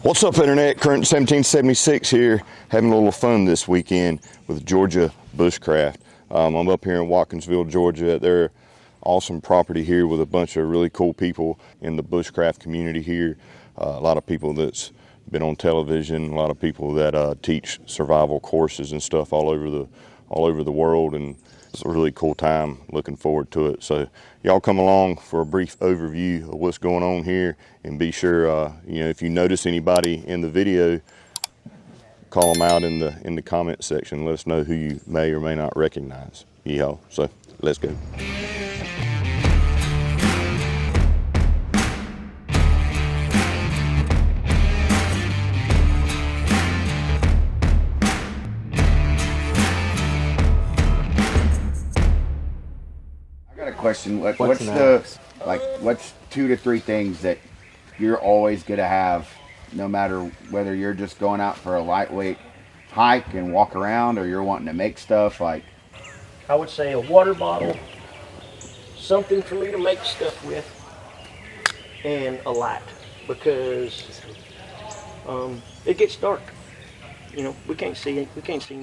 What's up, Internet? Current 1776 here, having a little fun this weekend with Georgia Bushcraft. I'm up here in Watkinsville, Georgia, at their awesome property here with a bunch of really cool people in the bushcraft community here. A lot of people that's been on television, a lot of people that teach survival courses and stuff all over the world, and it's a really cool time. Looking forward to it. So y'all come along for a brief overview of what's going on here, and be sure if you notice anybody in the video, call them out in the comment section. Let us know who you may or may not recognize. Yeehaw. So let's go. Question. What's 2 to 3 things that you're always going to have, no matter whether you're just going out for a lightweight hike and walk around, or you're wanting to make stuff? Like, I would say a water bottle, something for me to make stuff with, and a light, because it gets dark. You know, we can't see in the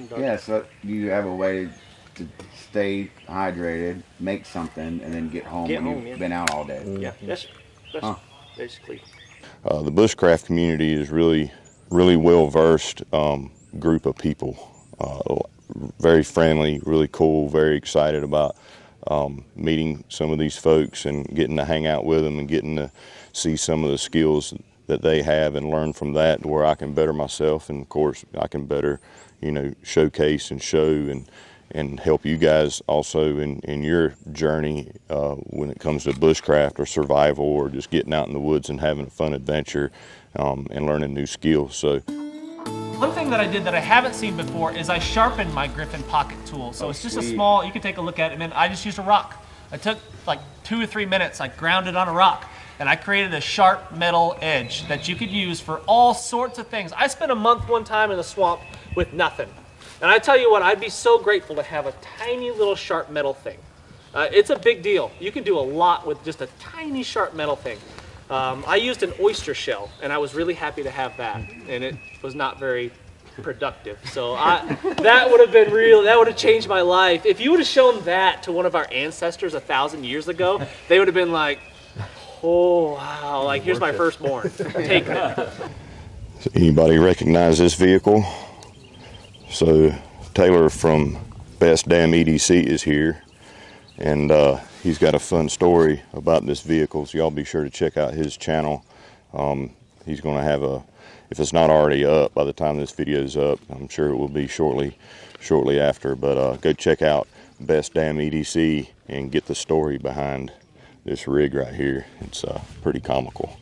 dark. Yeah, so you have a way to stay hydrated, make something, and then get home when you've been out all day. Yeah, that's basically. The bushcraft community is really well versed group of people. Very friendly, really cool, very excited about meeting some of these folks and getting to hang out with them and getting to see some of the skills that they have and learn from that, to where I can better myself, and of course I can better, showcase and show and help you guys also in your journey when it comes to bushcraft or survival, or just getting out in the woods and having a fun adventure and learning new skills. So one thing that I did that I haven't seen before is I sharpened my Griffin pocket tool. So it's just a small, you can take a look at it, and then I just used a rock. I took like 2 or 3 minutes, I ground it on a rock, and I created a sharp metal edge that you could use for all sorts of things. I spent a month one time in the swamp with nothing. And I tell you what, I'd be so grateful to have a tiny little sharp metal thing. It's a big deal. You can do a lot with just a tiny sharp metal thing. I used an oyster shell, and I was really happy to have that. And it was not very productive. So that would have been real. That would have changed my life. If you would have shown that to one of our ancestors 1,000 years ago, they would have been like, "Oh wow! Like, here's my firstborn. Take it." anybody recognize this vehicle? So Taylor from Damn EDC is here, and he's got a fun story about this vehicle, so y'all be sure to check out his channel. He's going to have if it's not already up by the time this video is up, I'm sure it will be shortly after, but go check out Damn EDC and get the story behind this rig right here. It's pretty comical,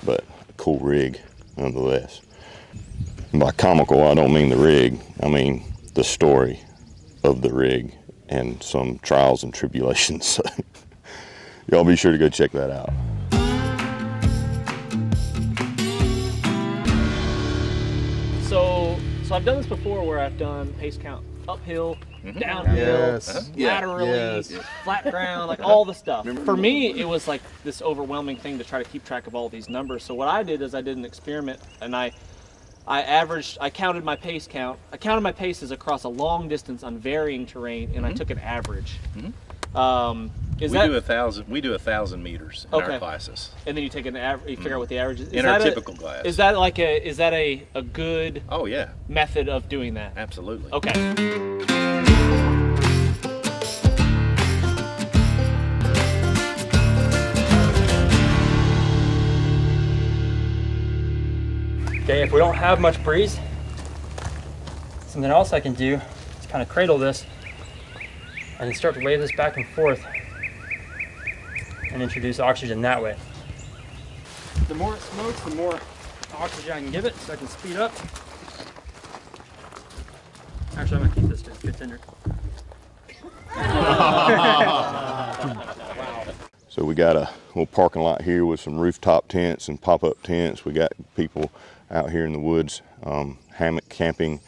but a cool rig nonetheless. By comical, I don't mean the rig, I mean the story of the rig and some trials and tribulations. So y'all be sure to go check that out. So I've done this before, where I've done pace count uphill, downhill, laterally, flat ground, like all the stuff. For me, it was like this overwhelming thing to try to keep track of all these numbers. So what I did is I did an experiment, and I counted my pace count. I counted my paces across a long distance on varying terrain, and I took an average. We do 1,000 meters in our classes. And then you take an average. You figure out what the average is. In our typical class. Is that like a good? Oh yeah. Method of doing that? Absolutely. Okay. Okay, if we don't have much breeze, something else I can do is kind of cradle this and start to wave this back and forth and introduce oxygen that way. The more it smokes, the more oxygen I can give it, so I can speed up. Actually, I'm gonna keep this to get tender. So we got a little parking lot here with some rooftop tents and pop-up tents. We got people out here in the woods, hammock camping.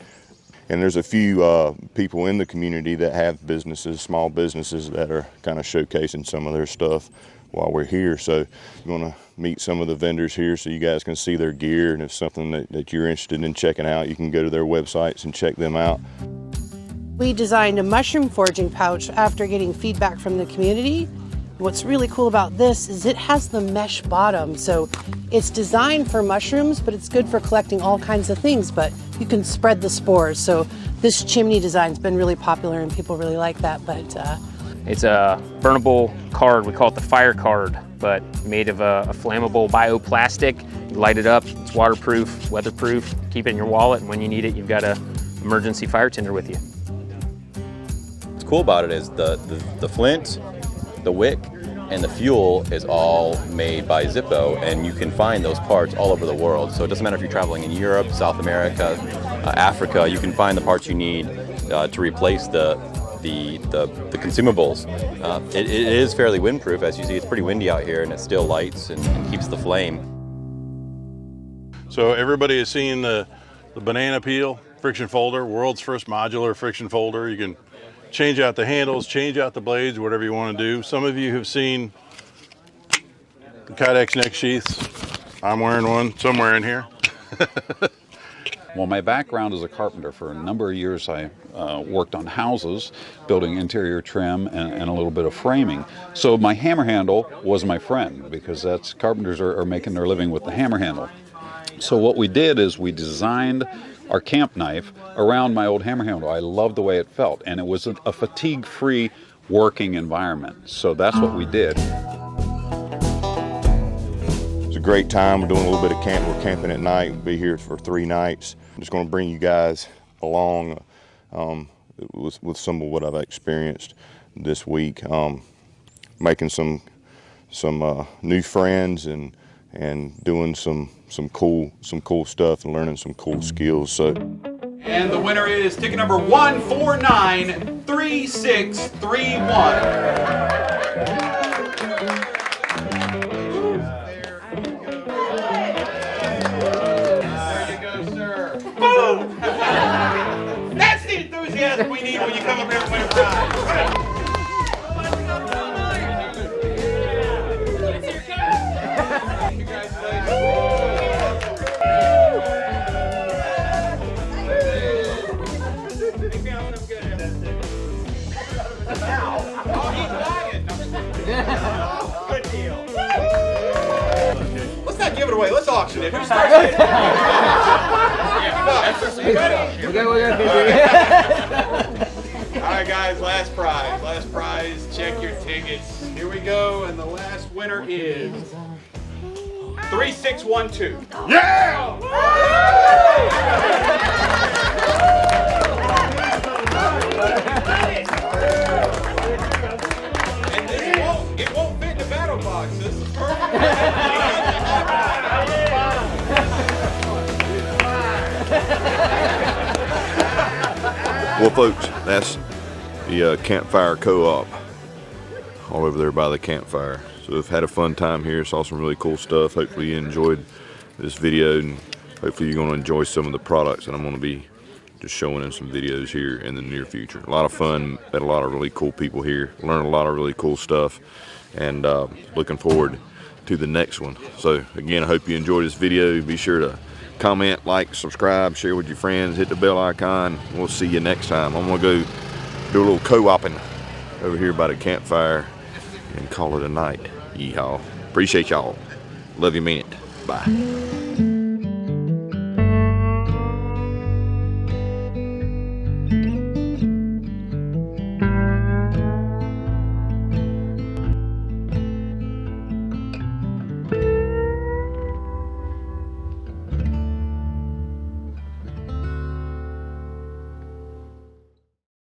And there's a few people in the community that have businesses, small businesses, that are kind of showcasing some of their stuff. while we're here. So we're going to meet some of the vendors here so you guys can see their gear, and if something that you're interested in checking out, you can go to their websites and check them out. We designed a mushroom foraging pouch after getting feedback from the community. What's really cool about this is it has the mesh bottom, so it's designed for mushrooms, but it's good for collecting all kinds of things, but you can spread the spores. So this chimney design's been really popular and people really like that. But it's a burnable card. We call it the Firecard, but made of a flammable bioplastic. You light it up, it's waterproof, weatherproof, keep it in your wallet, and when you need it, you've got an emergency fire tinder with you. What's cool about it is the flint, the wick, and the fuel is all made by Zippo, and you can find those parts all over the world. So it doesn't matter if you're traveling in Europe, South America, Africa, you can find the parts you need to replace the consumables. It is fairly windproof. As you see, it's pretty windy out here, and it still lights and keeps the flame. So everybody has seen the banana peel friction folder, world's first modular friction folder. You can change out the handles, change out the blades, whatever you want to do. Some of you have seen the Kydex neck sheaths. I'm wearing one somewhere in here. Well, my background as a carpenter, for a number of years I worked on houses, building interior trim and a little bit of framing. So my hammer handle was my friend, because that's carpenters are making their living with the hammer handle. So what we did is we designed our camp knife around my old hammer handle. I loved the way it felt, and it was a fatigue-free working environment. So that's what we did. It's a great time. We're doing a little bit of camp. We're camping at night. We'll be here for 3 nights. I'm just going to bring you guys along with some of what I've experienced this week, making some new friends and doing some cool stuff and learning some cool skills. So, and the winner is ticket number 1493631. That's the enthusiasm we need when you come up here and win a prize. Good deal. Let's not give it away. Let's auction it. Who starts it? All right, guys, last prize. Last prize. Check your tickets. Here we go, and the last winner is 3612. Yeah! And it won't fit in the battle box. This is perfect. well, folks, that's the Campfire Co-op all over there by the campfire. So we've had a fun time here, saw some really cool stuff. Hopefully you enjoyed this video, and hopefully you're going to enjoy some of the products that I'm going to be just showing in some videos here in the near future. A lot of fun, met a lot of really cool people here, learned a lot of really cool stuff, and looking forward to the next one. So again, I hope you enjoyed this video. Be sure to comment, like, subscribe, share with your friends, hit the bell icon. We'll see you next time. I'm gonna go do a little co-oping over here by the campfire and call it a night. Yeehaw. Appreciate y'all. Love you, mean it. Bye.